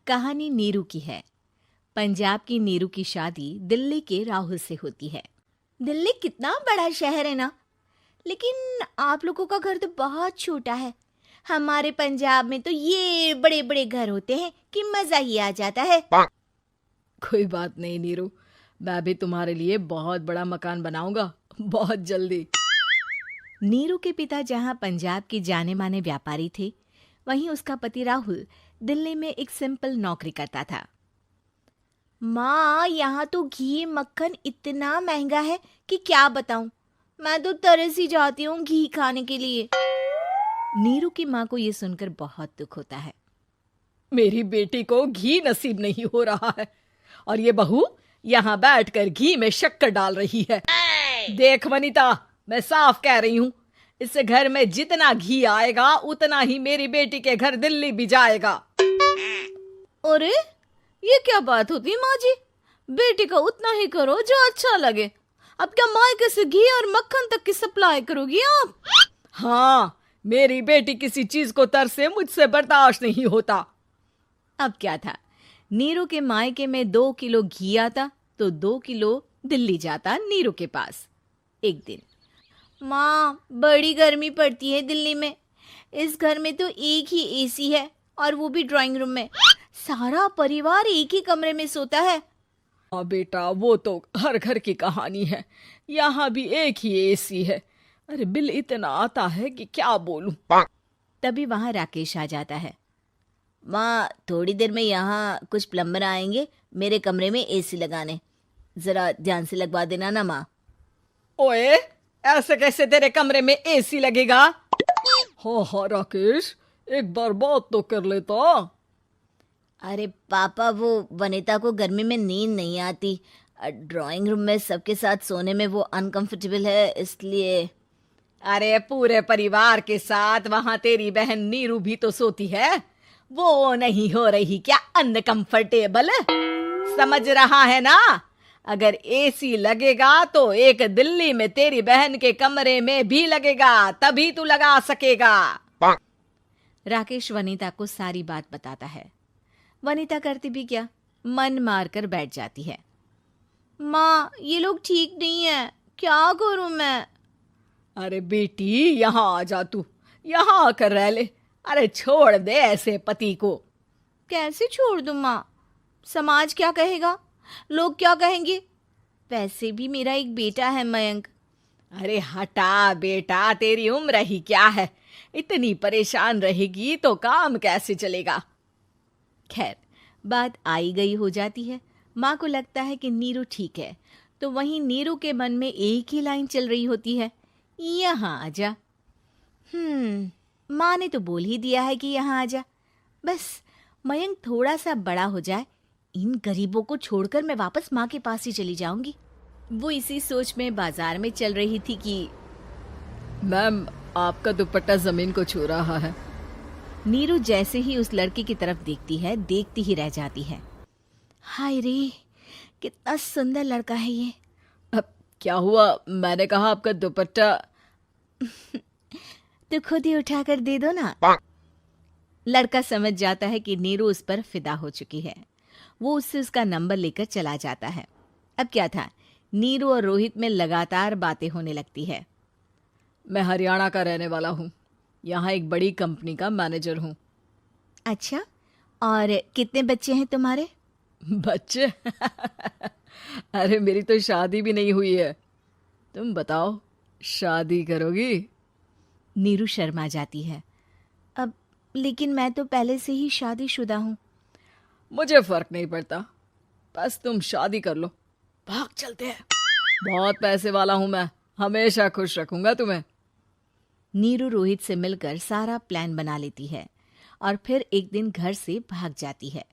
कहानी नीरू की है। पंजाब की नीरू की शादी दिल्ली के राहुल से होती है। दिल्ली कितना बड़ा शहर है ना, लेकिन आप लोगों का घर तो बहुत छोटा है। हमारे पंजाब में तो ये बड़े बड़े घर होते हैं कि मजा ही आ जाता है। कोई बात नहीं नीरू, मैं भी तुम्हारे लिए बहुत बड़ा मकान बनाऊंगा बहुत जल्दी। नीरू के पिता जहाँ पंजाब के जाने माने व्यापारी थे, वहीं उसका पति राहुल दिल्ली में एक सिंपल नौकरी करता था। माँ, यहाँ तो घी मक्खन इतना महंगा है कि क्या बताऊं। मैं तो तरस ही जाती हूँ घी खाने के लिए। नीरू की माँ को ये सुनकर बहुत दुख होता है। मेरी बेटी को घी नसीब नहीं हो रहा है और ये बहू यहाँ बैठकर घी में शक्कर डाल रही है। देख वनिता, मैं साफ कह रही हूँ, इस घर में जितना घी आएगा उतना ही मेरी बेटी के घर दिल्ली भी जाएगा। अरे ये क्या बात होती है माँ जी? बेटी का उतना ही करो जो अच्छा लगे। अब क्या मायके से घी और मक्खन तक की सप्लाई करोगी आप? हाँ, मेरी बेटी किसी चीज को तरसे मुझसे बर्दाश्त नहीं होता। अब क्या था, नीरू के मायके में 2 किलो घी आता तो 2 किलो दिल्ली जाता नीरू के पास। एक दिन, माँ बड़ी गर्मी पड़ती है दिल्ली में। इस घर में तो एक ही एसी है और वो भी ड्राइंग रूम में। सारा परिवार एक ही कमरे में सोता है। हाँ बेटा, वो तो हर घर की कहानी है। यहाँ भी एक ही एसी है। अरे बिल इतना आता है कि क्या बोलूं। तभी वहां राकेश आ जाता है। माँ, थोड़ी देर में यहाँ कुछ प्लम्बर आएंगे मेरे कमरे में एसी लगाने। जरा ध्यान से लगवा देना ना माँ। ओए, ऐसे कैसे तेरे कमरे में एसी लगेगा? हाँ राकेश, एक बार बात तो कर लेता। अरे पापा, वो वनिता को गर्मी में नींद नहीं आती। ड्राइंग रूम में सबके साथ सोने में वो अनकंफर्टेबल है, इसलिए। अरे पूरे परिवार के साथ वहां तेरी बहन नीरू भी तो सोती है। वो नहीं हो रही क्या अनकंफर्टेबल? समझ रहा है ना? अगर एसी लगेगा तो एक दिल्ली में तेरी बहन के कमरे में भी लगेगा, तभी तू लगा सकेगा। राकेश वनिता को सारी बात बताता है। वनिता करती भी क्या, मन मारकर बैठ जाती है। माँ, ये लोग ठीक नहीं है, क्या करूं मैं? अरे बेटी, यहाँ आ जा, तू यहाँ आकर रह ले। अरे छोड़ दे ऐसे पति को। कैसे छोड़ दूं माँ? समाज क्या कहेगा, लोग क्या कहेंगे? वैसे भी मेरा एक बेटा है मयंक। अरे हटा बेटा, तेरी उम्र ही क्या है, इतनी परेशान रहेगी तो काम कैसे चलेगा। खैर, बात आई गई हो जाती है। माँ को लगता है कि नीरू ठीक है, तो वहीं नीरू के मन में एक ही लाइन चल रही होती है, यहाँ आजा। माँ ने तो बोल ही दिया है कि यहाँ आजा। बस मयंक थोड़ा सा बड़ा हो जाए, इन गरीबों को छोड़कर मैं वापस माँ के पास ही चली जाऊंगी। वो इसी सोच में बाजार में चल रही थी कि मैम, आपका दुपट्टा जमीन को छू रहा है। नीरू जैसे ही उस लड़की की तरफ देखती है, देखती ही रह जाती है। हाय रे, कितना सुंदर लड़का है ये। अब क्या हुआ? मैंने कहा आपका दुपट्टा। तो खुद ही उठाकर दे दो ना। लड़का समझ जाता है कि नीरू उस पर फिदा हो चुकी है। वो उससे उसका नंबर लेकर चला जाता है। अब क्या था, नीरू और रोहित में लगातार बातें होने लगती है। मैं हरियाणा का रहने वाला हूँ, यहाँ एक बड़ी कंपनी का मैनेजर हूँ। अच्छा, और कितने बच्चे हैं तुम्हारे? बच्चे? अरे मेरी तो शादी भी नहीं हुई है। तुम बताओ, शादी करोगी? नीरू शर्मा जाती है। अब लेकिन मैं तो पहले से ही शादीशुदा हूँ। मुझे फर्क नहीं पड़ता, बस तुम शादी कर लो, भाग चलते हैं। बहुत पैसे वाला हूँ मैं, हमेशा खुश रखूंगा तुम्हें। नीरू रोहित से मिलकर सारा प्लान बना लेती है और फिर एक दिन घर से भाग जाती है।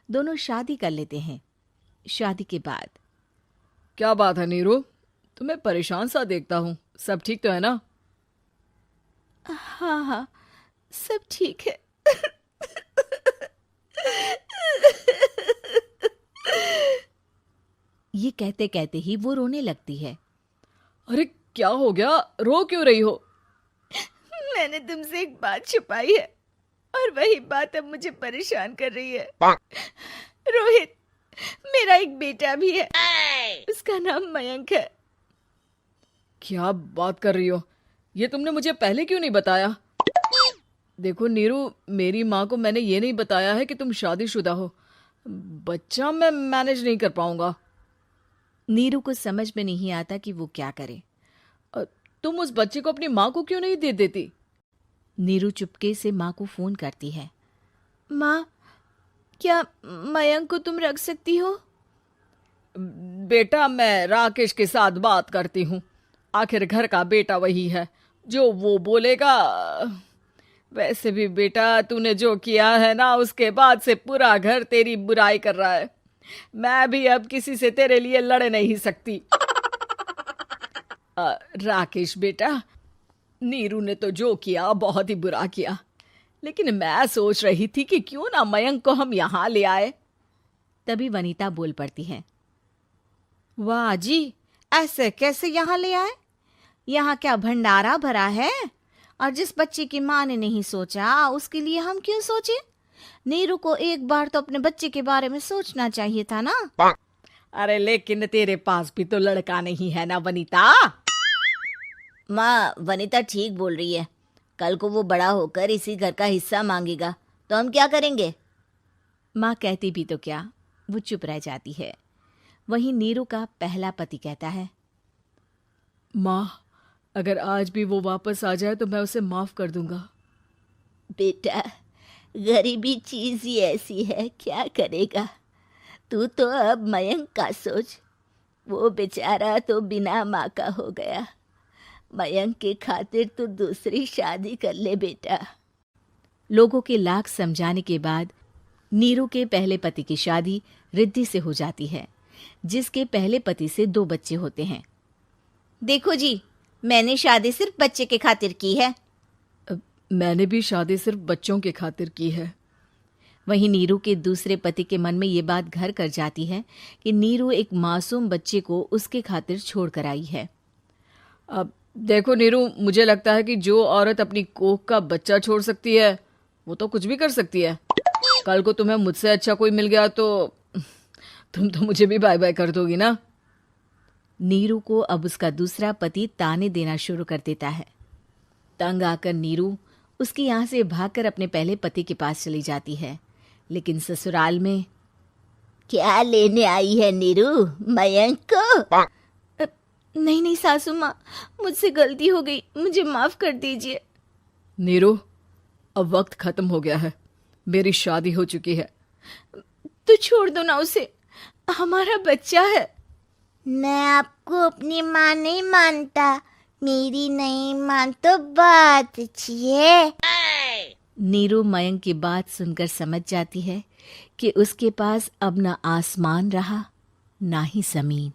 दोनों शादी कर लेते हैं। शादी के बाद, क्या बात है नीरू, तुम्हें परेशान सा देखता हूँ, सब ठीक तो है ना? हाँ हाँ, सब ठीक है। ये कहते कहते ही वो रोने लगती है। अरे क्या हो गया, रो क्यों रही हो? मैंने तुमसे एक बात छुपाई है। और वही बात अब मुझे परेशान कर रही है। रोहित, मेरा एक बेटा भी है, उसका नाम मयंक है। क्या बात कर रही हो? ये तुमने मुझे पहले क्यों नहीं बताया? देखो नीरू, मेरी माँ को मैंने ये नहीं बताया है कि तुम शादीशुदा हो। बच्चा मैं मैनेज नहीं कर पाऊंगा। नीरू को समझ में नहीं आता कि वो क्या करे। तुम उस बच्चे को अपनी माँ को क्यों नहीं दे देती? नीरू चुपके से माँ को फोन करती है। माँ, क्या मयंक को तुम रख सकती हो? बेटा, मैं राकेश के साथ बात करती हूँ। आखिर घर का बेटा वही है, जो वो बोलेगा। वैसे भी बेटा, तूने जो किया है ना, उसके बाद से पूरा घर तेरी बुराई कर रहा है। मैं भी अब किसी से तेरे लिए लड़ नहीं सकती। राकेश बेटा, नीरू ने तो जो किया बहुत ही बुरा किया, लेकिन मैं सोच रही थी कि क्यों ना मयंक को हम यहाँ ले आए। तभी वनीता बोल पड़ती है। वाह जी, ऐसे कैसे यहाँ ले आए? यहाँ क्या भंडारा भरा है? और जिस बच्चे की माँ ने नहीं सोचा, उसके लिए हम क्यों सोचे? नीरू को एक बार तो अपने बच्चे के बारे में सोचना चाहिए था ना। अरे लेकिन तेरे पास भी तो लड़का नहीं है ना वनीता। माँ, वनीता ठीक बोल रही है। कल को वो बड़ा होकर इसी घर का हिस्सा मांगेगा तो हम क्या करेंगे? माँ कहती भी तो क्या, वो चुप रह जाती है। वहीं नीरू का पहला पति कहता है। माँ, अगर आज भी वो वापस आ जाए तो मैं उसे माफ कर दूंगा। बेटा, गरीबी चीज ही ऐसी है, क्या करेगा। तू तो अब मयंक का सोच। वो बेचारा तो बिना माँ का हो गया। मयंक के खातिर तू दूसरी शादी कर ले बेटा। लोगों के लाख समझाने के बाद नीरू के पहले पति की शादी रिद्धि से हो जाती है, जिसके पहले पति से 2 बच्चे होते हैं। देखो जी, मैंने शादी सिर्फ बच्चे के खातिर की है। मैंने भी शादी सिर्फ बच्चों के खातिर की है। वहीं नीरू के दूसरे पति के मन में ये बात घर कर जाती है कि नीरू एक मासूम बच्चे को उसके खातिर छोड़ कर आई है। अब देखो नीरू, मुझे लगता है कि जो औरत अपनी कोख का बच्चा छोड़ सकती है, वो तो कुछ भी कर सकती है। कल को तुम्हें मुझसे अच्छा कोई मिल गया तो तुम तो मुझे भी बाय बाय कर दोगी ना। नीरू को अब उसका दूसरा पति ताने देना शुरू कर देता है। तंग आकर नीरू उसके यहाँ से भागकर अपने पहले पति के पास चली जाती है, लेकिन ससुराल में क्या लेने आई है नीरू, मयंक को? नहीं नहीं सासू माँ, मुझसे गलती हो गई, मुझे माफ कर दीजिए। नीरू, अब वक्त खत्म हो गया है, मेरी शादी हो चुकी है। तो छोड़ दो ना उसे, हमारा बच्चा है। मैं आपको अपनी माँ नहीं मानता, मेरी नहीं मान तो बात अच्छी है। नीरू मयंक की बात सुनकर समझ जाती है कि उसके पास अब न आसमान रहा ना ही जमीन।